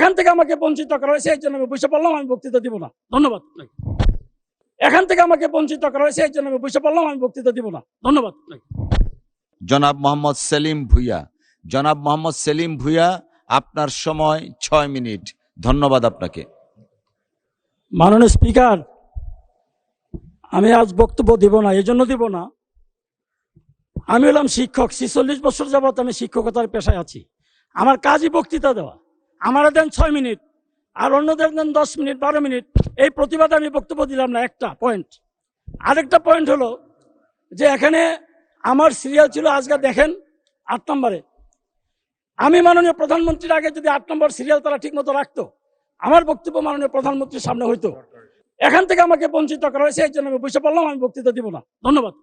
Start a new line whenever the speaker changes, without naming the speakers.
এখান থেকে আমাকে বঞ্চিত করা হয়েছে, এই জন্য আমি বুঝে পড়লাম আমি বক্তৃতা দিব না। ধন্যবাদ। এখান থেকে আমাকে বঞ্চিত করা হয়েছে, এই জন্য আমি বুঝে পড়লাম আমি বক্তৃতা দিব না। ধন্যবাদ।
জনাব মোহাম্মদ সেলিম ভুঁইয়া। জনাব মোহাম্মদ সেলিম ভুঁইয়া, আপনার সময় 6 মিনিট। ধন্যবাদ আপনাকে।
মাননীয় স্পিকার, আমি আজ বক্তব্য দিব না, এই জন্য দিব না, আমি হলাম শিক্ষক। 46 বছর যাবৎ আমি শিক্ষকতার পেশায় আছি। আমার কাজই বক্তৃতা দেওয়া। আমারা দেন 6 মিনিট, আর অন্যদের দেন 10 মিনিট, 12 মিনিট। এই প্রতিবাদে আমি বক্তব্য দিলাম না। একটা পয়েন্ট। আরেকটা পয়েন্ট হলো যে এখানে আমার সিরিয়াল ছিল, আজকে দেখেন 8 নম্বরে। আমি মাননীয় প্রধানমন্ত্রীর আগে যদি 8 নম্বর সিরিয়াল তারা ঠিক মতো রাখতো, আমার বক্তব্য মাননীয় প্রধানমন্ত্রীর সামনে হইতো। এখান থেকে আমাকে বঞ্চিত করা হয়েছে, এই জন্য আমি বুঝে পড়লাম আমি বক্তৃতা দিব না। ধন্যবাদ।